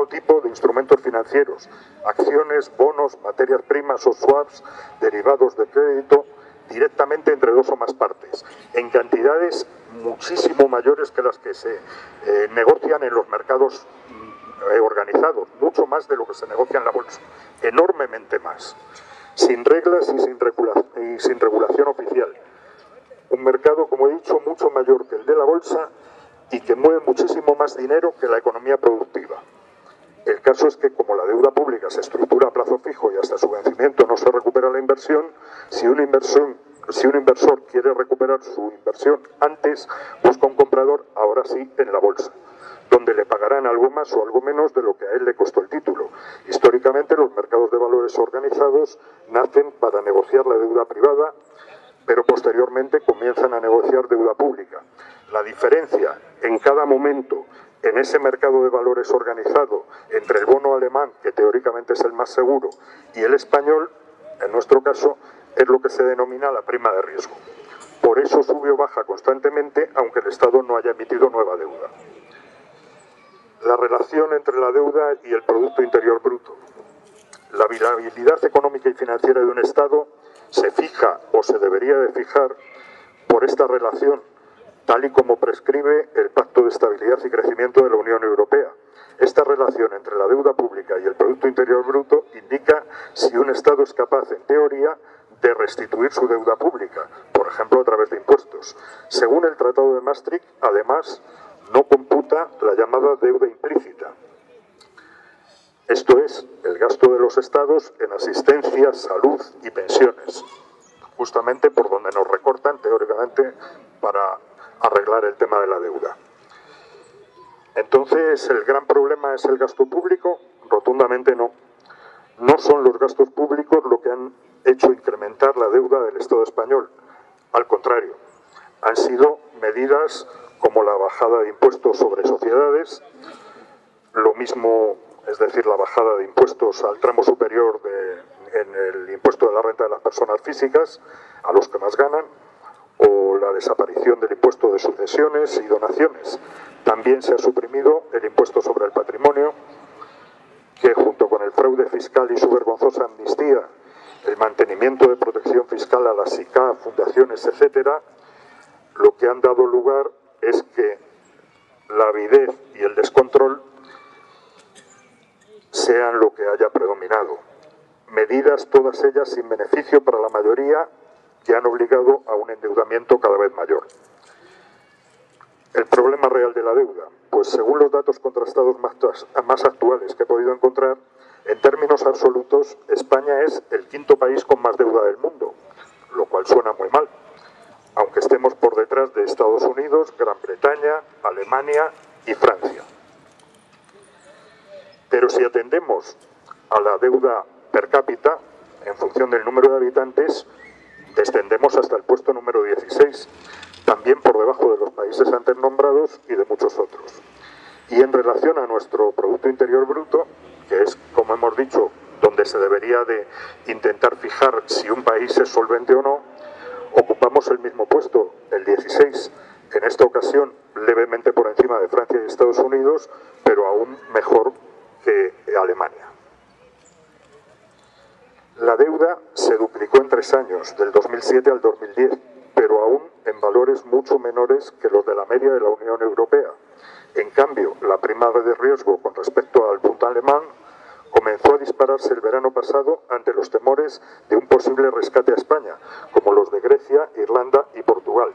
tipo de instrumentos financieros, acciones, bonos, materias primas o swaps, derivados de crédito, directamente entre dos o más partes, en cantidades muchísimo mayores que las que se negocian en los mercados organizados, mucho más de lo que se negocia en la bolsa, enormemente más, sin reglas y sin regulación oficial. Un mercado, como he dicho, mucho mayor que el de la bolsa y que mueve muchísimo más dinero que la economía productiva. El caso es que, como la deuda pública se estructura a plazo fijo y hasta su vencimiento no se recupera la inversión, si un inversor quiere recuperar su inversión antes, busca un comprador, ahora sí, en la bolsa, donde le pagarán algo más o algo menos de lo que a él le costó el título. Históricamente, los mercados de valores organizados nacen para negociar la deuda privada, pero posteriormente comienzan a negociar deuda pública. La diferencia en cada momento en ese mercado de valores organizado entre el bono alemán, que teóricamente es el más seguro, y el español, en nuestro caso, es lo que se denomina la prima de riesgo. Por eso sube o baja constantemente, aunque el Estado no haya emitido nueva deuda. La relación entre la deuda y el Producto Interior Bruto. La viabilidad económica y financiera de un Estado se fija o se debería de fijar por esta relación, tal y como prescribe el Pacto de Estabilidad y Crecimiento de la Unión Europea. Esta relación entre la deuda pública y el Producto Interior Bruto indica si un Estado es capaz, en teoría, de restituir su deuda pública, por ejemplo, a través de impuestos. Según el Tratado de Maastricht, además, no computa la llamada deuda implícita. Esto es, el gasto de los Estados en asistencia, salud y pensiones, justamente por donde nos recortan teóricamente para arreglar el tema de la deuda. Entonces, ¿el gran problema es el gasto público? Rotundamente no. No son los gastos públicos lo que han hecho incrementar la deuda del Estado español. Al contrario, han sido medidas como la bajada de impuestos sobre sociedades, lo mismo, es decir, la bajada de impuestos al tramo superior en el impuesto de la renta de las personas físicas, a los que más ganan, o la desaparición del impuesto de sucesiones y donaciones. También se ha suprimido el impuesto sobre el patrimonio, que junto con el fraude fiscal y su vergonzosa amnistía, el mantenimiento de protección fiscal a las SICAF, fundaciones, etcétera, lo que han dado lugar es que la avidez y el descontrol sean lo que haya predominado. Medidas todas ellas sin beneficio para la mayoría, que han obligado a un endeudamiento cada vez mayor. El problema real de la deuda, pues según los datos contrastados más actuales que he podido encontrar, en términos absolutos, España es el quinto país con más deuda del mundo, lo cual suena muy mal. aunque estemos por detrás de Estados Unidos, Gran Bretaña, Alemania y Francia. Pero si atendemos a la deuda per cápita, en función del número de habitantes, descendemos hasta el puesto número 16, también por debajo de los países antes nombrados y de muchos otros. Y en relación a nuestro Producto Interior Bruto, que es, como hemos dicho, donde se debería de intentar fijar si un país es solvente o no, ocupamos el mismo puesto, el 16, en esta ocasión levemente por encima de Francia y Estados Unidos, pero aún mejor que Alemania. La deuda se duplicó en 3 años, del 2007 al 2010, pero aún en valores mucho menores que los de la media de la Unión Europea. En cambio, la prima de riesgo con respecto al Bund alemán comenzó a dispararse el verano pasado ante los temores de un posible rescate a España, como los de Grecia, Irlanda y Portugal.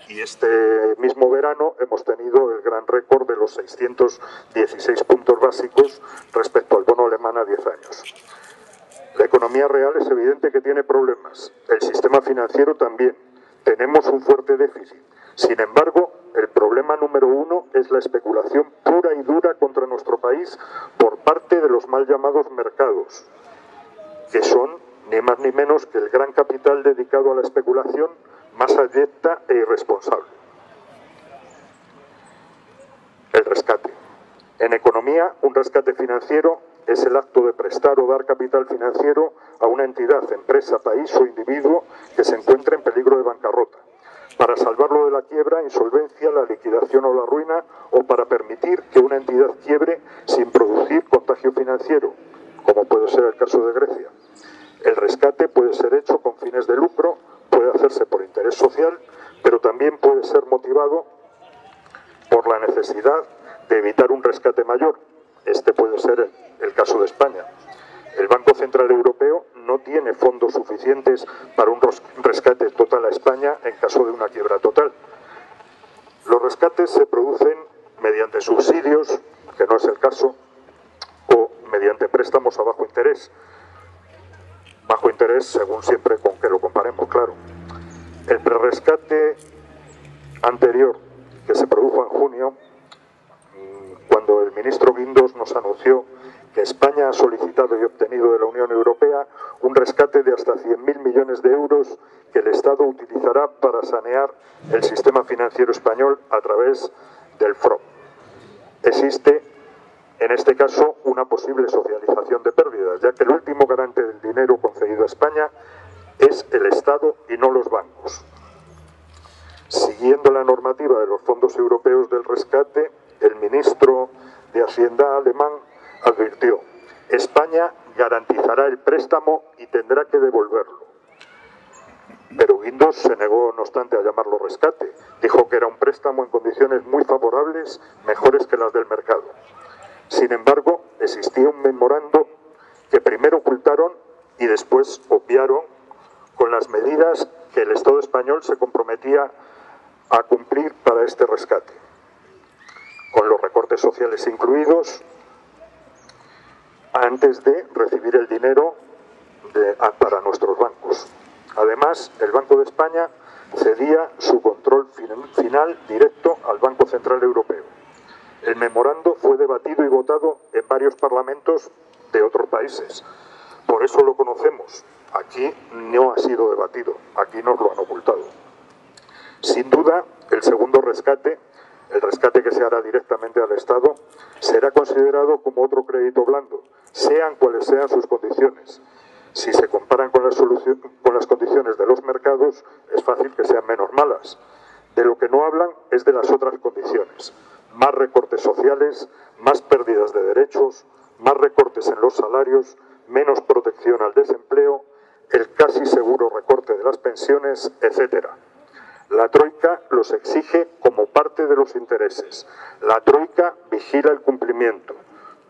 Y este mismo verano hemos tenido el gran récord de los 616 puntos básicos respecto al bono alemán a 10 años. La economía real es evidente que tiene problemas, el sistema financiero también. Tenemos un fuerte déficit. Sin embargo, el problema número 1 es la especulación pura y dura contra nuestro país por parte de los mal llamados mercados, que son ni más ni menos que el gran capital dedicado a la especulación más abyecta e irresponsable. El rescate. En economía, un rescate financiero es el acto de prestar o dar capital financiero a una entidad, empresa, país o individuo que se encuentre en peligro de bancarrota, para salvarlo de la quiebra, insolvencia, la liquidación o la ruina, o para permitir que una entidad quiebre sin producir contagio financiero, como puede ser el caso de Grecia. El rescate puede ser hecho con fines de lucro, puede hacerse por interés social, pero también puede ser motivado por la necesidad de evitar un rescate mayor. Este puede ser el caso de España. El Banco Central Europeo no tiene fondos suficientes para un rescate total a España en caso de una quiebra total. Los rescates se producen mediante subsidios, que no es el caso, o mediante préstamos a bajo interés. Bajo interés según siempre con que lo comparemos, claro. El prerrescate anterior, que se produjo en junio, cuando el ministro Guindos nos anunció que España ha solicitado y obtenido de la Unión Europea un rescate de hasta 100.000 millones de euros que el Estado utilizará para sanear el sistema financiero español a través del FROB. Existe, en este caso, una posible socialización de pérdidas, ya que el último garante del dinero concedido a España es el Estado y no los bancos. Siguiendo la normativa de los fondos europeos del rescate, el ministro de Hacienda alemán advirtió: España garantizará el préstamo y tendrá que devolverlo. Pero Guindos se negó, no obstante, a llamarlo rescate. Dijo que era un préstamo en condiciones muy favorables, mejores que las del mercado. Sin embargo, existía un memorando que primero ocultaron y después obviaron con las medidas que el Estado español se comprometía a cumplir para este rescate, con los recortes sociales incluidos, antes de recibir el dinero para nuestros bancos. Además, el Banco de España cedía su control final directo al Banco Central Europeo. El memorando fue debatido y votado en varios parlamentos de otros países. Por eso lo conocemos. Aquí no ha sido debatido, aquí nos lo han ocultado. Sin duda, el segundo rescate, el rescate que se hará directamente al Estado, será considerado como otro crédito blando, sean cuales sean sus condiciones. Si se comparan con las condiciones de los mercados, es fácil que sean menos malas. De lo que no hablan es de las otras condiciones. Más recortes sociales, más pérdidas de derechos, más recortes en los salarios, menos protección al desempleo, el casi seguro recorte de las pensiones, etc. La Troika los exige como parte de los intereses. La Troika vigila el cumplimiento.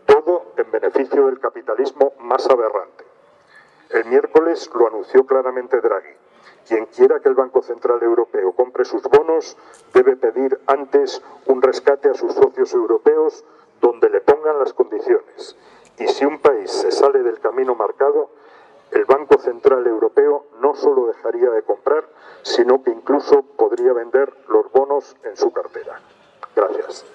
Todo en beneficio del capitalismo más aberrante. El miércoles lo anunció claramente Draghi. Quien quiera que el Banco Central Europeo compre sus bonos debe pedir antes un rescate a sus socios europeos donde le pongan las condiciones. Y si un país se sale del camino marcado, el Banco Central Europeo no solo dejaría de comprar, sino que incluso podría vender los bonos en su cartera. Gracias.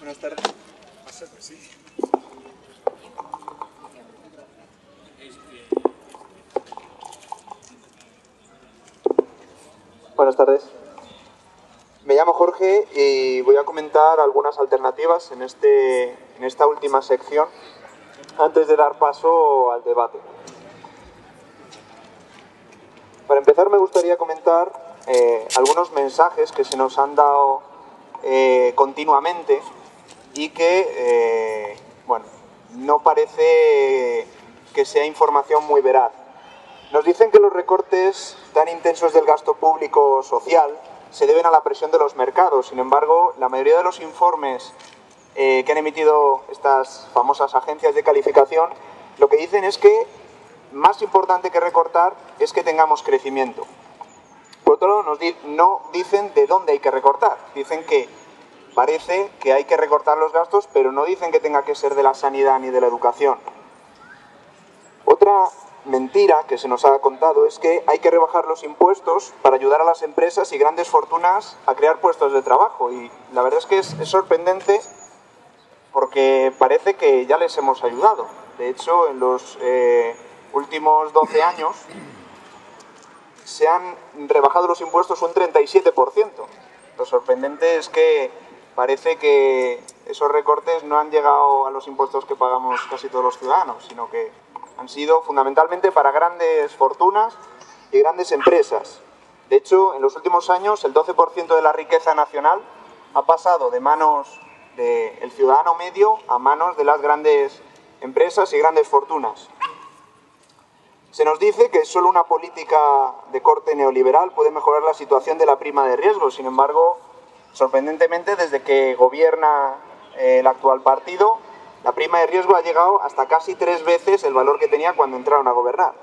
Buenas tardes. Buenas tardes. Me llamo Jorge y voy a comentar algunas alternativas en esta última sección antes de dar paso al debate. Para empezar, me gustaría comentar algunos mensajes que se nos han dado continuamente y que, bueno, no parece que sea información muy veraz. Nos dicen que los recortes tan intensos del gasto público social se deben a la presión de los mercados. Sin embargo, la mayoría de los informes que han emitido estas famosas agencias de calificación lo que dicen es que más importante que recortar es que tengamos crecimiento. Por otro lado, no dicen de dónde hay que recortar. Dicen que parece que hay que recortar los gastos, pero no dicen que tenga que ser de la sanidad ni de la educación. Otra mentira que se nos ha contado es que hay que rebajar los impuestos para ayudar a las empresas y grandes fortunas a crear puestos de trabajo. Y la verdad es que es sorprendente porque parece que ya les hemos ayudado. De hecho, en los últimos 12 años se han rebajado los impuestos un 37%. Lo sorprendente es que parece que esos recortes no han llegado a los impuestos que pagamos casi todos los ciudadanos, sino que han sido fundamentalmente para grandes fortunas y grandes empresas. De hecho, en los últimos años, el 12% de la riqueza nacional ha pasado de manos del ciudadano medio a manos de las grandes empresas y grandes fortunas. Se nos dice que solo una política de corte neoliberal puede mejorar la situación de la prima de riesgo. Sin embargo, sorprendentemente, desde que gobierna el actual partido, la prima de riesgo ha llegado hasta casi 3 veces el valor que tenía cuando entraron a gobernar.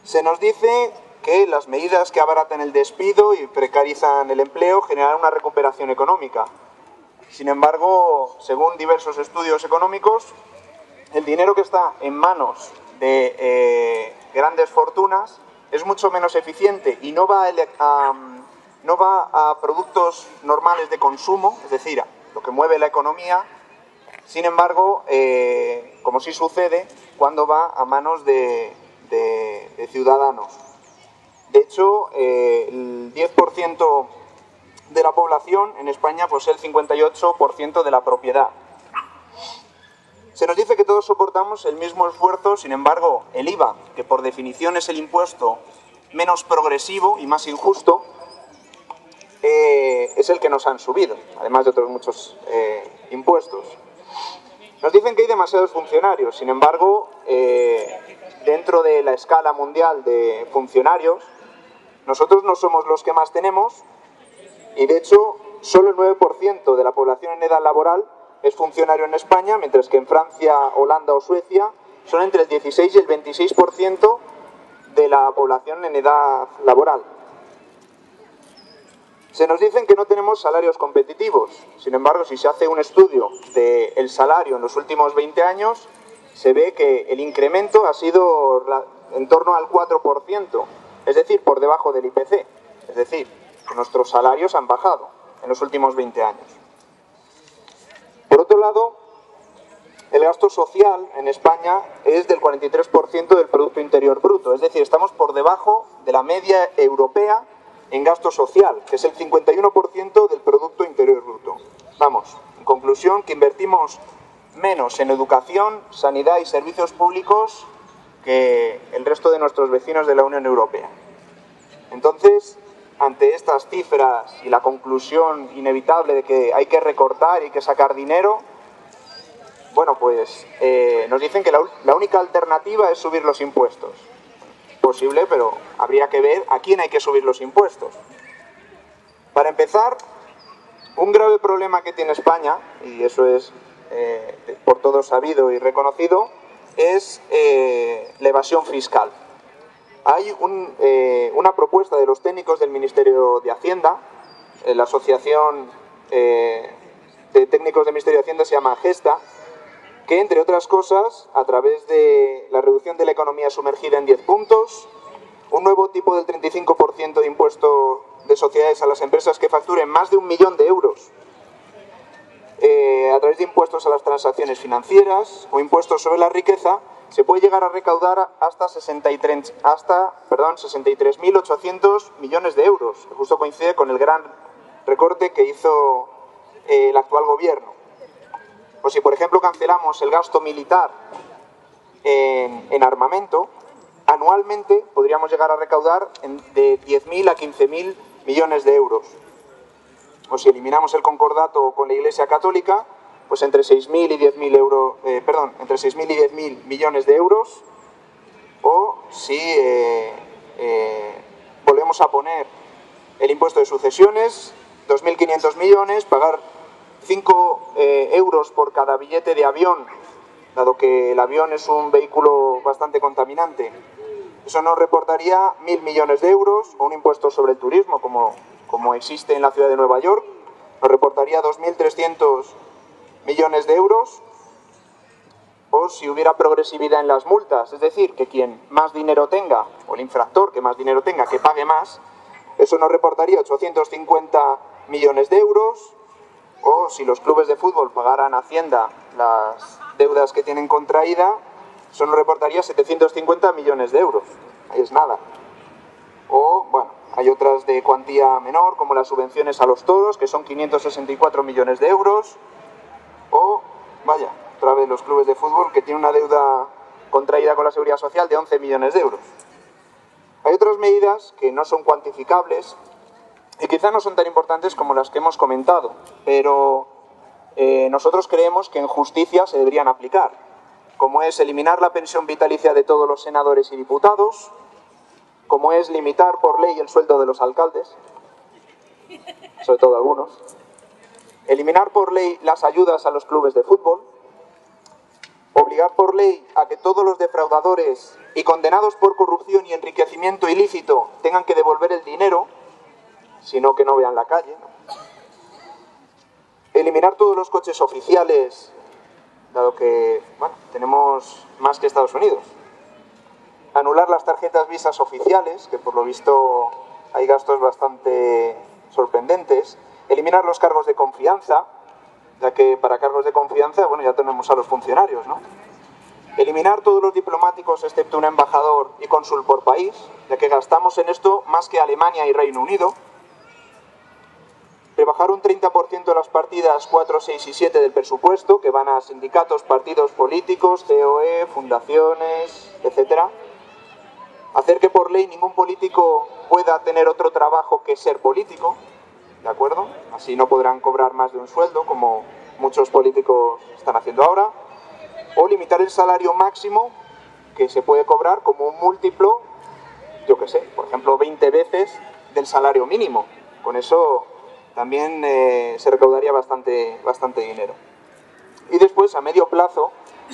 Se nos dice que las medidas que abaratan el despido y precarizan el empleo generarán una recuperación económica. Sin embargo, según diversos estudios económicos, el dinero que está en manos de grandes fortunas es mucho menos eficiente y no va a productos normales de consumo, es decir, a lo que mueve la economía. Sin embargo, como sí sucede cuando va a manos de ciudadanos. De hecho, el 10% de la población en España posee el 58% de la propiedad. Se nos dice que todos soportamos el mismo esfuerzo, sin embargo, el IVA, que por definición es el impuesto menos progresivo y más injusto, es el que nos han subido, además de otros muchos impuestos. Nos dicen que hay demasiados funcionarios, sin embargo, dentro de la escala mundial de funcionarios, nosotros no somos los que más tenemos y, de hecho, solo el 9% de la población en edad laboral es funcionario en España, mientras que en Francia, Holanda o Suecia son entre el 16 y el 26% de la población en edad laboral. Se nos dicen que no tenemos salarios competitivos. Sin embargo, si se hace un estudio del salario en los últimos 20 años, se ve que el incremento ha sido en torno al 4%, es decir, por debajo del IPC. Es decir, que nuestros salarios han bajado en los últimos 20 años. Por otro lado, el gasto social en España es del 43% del Producto Interior Bruto. Es decir, estamos por debajo de la media europea en gasto social, que es el 51% del Producto Interior Bruto. Vamos, en conclusión, que invertimos menos en educación, sanidad y servicios públicos que el resto de nuestros vecinos de la Unión Europea. Entonces, ante estas cifras y la conclusión inevitable de que hay que recortar y hay que sacar dinero, bueno, pues nos dicen que la única alternativa es subir los impuestos. Posible, pero habría que ver a quién hay que subir los impuestos. Para empezar, un grave problema que tiene España, y eso es por todos sabido y reconocido, es la evasión fiscal. Hay una propuesta de los técnicos del Ministerio de Hacienda, la asociación de técnicos del Ministerio de Hacienda se llama Gesta, que entre otras cosas, a través de la reducción de la economía sumergida en 10 puntos, un nuevo tipo del 35% de impuesto de sociedades a las empresas que facturen más de 1 millón de euros, a través de impuestos a las transacciones financieras o impuestos sobre la riqueza, se puede llegar a recaudar hasta 63.800 millones de euros. Justo coincide con el gran recorte que hizo el actual gobierno. O si, por ejemplo, cancelamos el gasto militar en armamento, anualmente podríamos llegar a recaudar de 10.000 a 15.000 millones de euros. O si eliminamos el concordato con la Iglesia Católica, pues entre 6.000 y 10.000 millones de euros. O si volvemos a poner el impuesto de sucesiones, 2.500 millones, pagar 5 euros por cada billete de avión, dado que el avión es un vehículo bastante contaminante. Eso nos reportaría 1.000 millones de euros, o un impuesto sobre el turismo, como existe en la ciudad de Nueva York, nos reportaría 2.300 millones de euros. O si hubiera progresividad en las multas, es decir, que quien más dinero tenga, o el infractor que más dinero tenga, que pague más, eso nos reportaría 850 millones de euros. O si los clubes de fútbol pagaran a Hacienda las deudas que tienen contraída, eso nos reportaría 750 millones de euros. Ahí es nada. O, bueno, hay otras de cuantía menor, como las subvenciones a los toros, que son 564 millones de euros. O, vaya, otra vez los clubes de fútbol que tienen una deuda contraída con la Seguridad Social de 11 millones de euros. Hay otras medidas que no son cuantificables y quizá no son tan importantes como las que hemos comentado, pero nosotros creemos que en justicia se deberían aplicar, como es eliminar la pensión vitalicia de todos los senadores y diputados, como es limitar por ley el sueldo de los alcaldes, sobre todo algunos, eliminar por ley las ayudas a los clubes de fútbol, obligar por ley a que todos los defraudadores y condenados por corrupción y enriquecimiento ilícito tengan que devolver el dinero, sino que no vean la calle, ¿no? Eliminar todos los coches oficiales, dado que, bueno, tenemos más que Estados Unidos. Anular las tarjetas visas oficiales, que por lo visto hay gastos bastante sorprendentes. Eliminar los cargos de confianza, ya que para cargos de confianza, bueno, ya tenemos a los funcionarios, ¿no? Eliminar todos los diplomáticos excepto un embajador y cónsul por país, ya que gastamos en esto más que Alemania y Reino Unido. Rebajar un 30% de las partidas 4, 6 y 7 del presupuesto, que van a sindicatos, partidos políticos, COE, fundaciones, etc. Hacer que por ley ningún político pueda tener otro trabajo que ser político, ¿de acuerdo? Así no podrán cobrar más de un sueldo, como muchos políticos están haciendo ahora. O limitar el salario máximo que se puede cobrar como un múltiplo, yo qué sé, por ejemplo, 20 veces del salario mínimo. Con eso también se recaudaría bastante dinero. Y después, a medio plazo,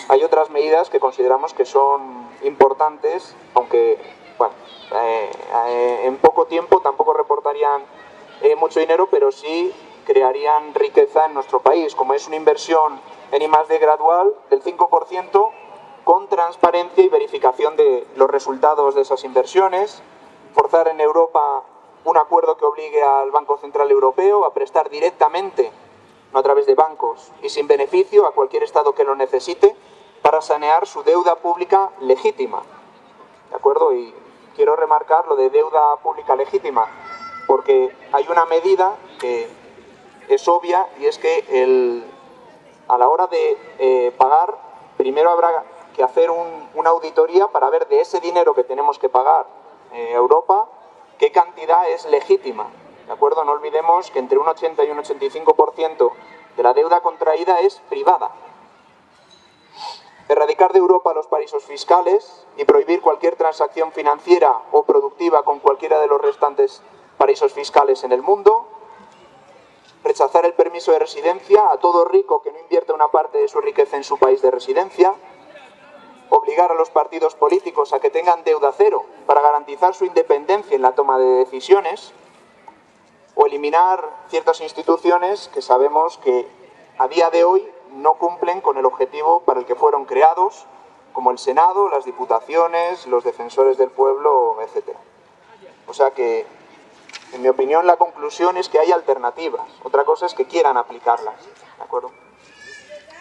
hay otras medidas que consideramos que son importantes, aunque, bueno, en poco tiempo tampoco reportarían mucho dinero, pero sí crearían riqueza en nuestro país, como es una inversión en I+D gradual del 5%, con transparencia y verificación de los resultados de esas inversiones, forzar en Europa un acuerdo que obligue al Banco Central Europeo a prestar directamente, no a través de bancos, y sin beneficio a cualquier Estado que lo necesite, para sanear su deuda pública legítima. ¿De acuerdo? Y quiero remarcar lo de deuda pública legítima, porque hay una medida que es obvia, y es que a la hora de pagar, primero habrá que hacer una auditoría para ver de ese dinero que tenemos que pagar a Europa, qué cantidad es legítima. ¿De acuerdo? No olvidemos que entre un 80 y un 85% de la deuda contraída es privada. Erradicar de Europa los paraísos fiscales y prohibir cualquier transacción financiera o productiva con cualquiera de los restantes paraísos fiscales en el mundo. Rechazar el permiso permiso de residencia a todo rico que no invierta una parte de su riqueza en su país de residencia, obligar a los partidos políticos a que tengan deuda cero para garantizar su independencia en la toma de decisiones, o eliminar ciertas instituciones que sabemos que a día de hoy no cumplen con el objetivo para el que fueron creados, como el Senado, las diputaciones, los defensores del pueblo, etc. O sea que, en mi opinión, la conclusión es que hay alternativas. Otra cosa es que quieran aplicarlas, ¿de acuerdo?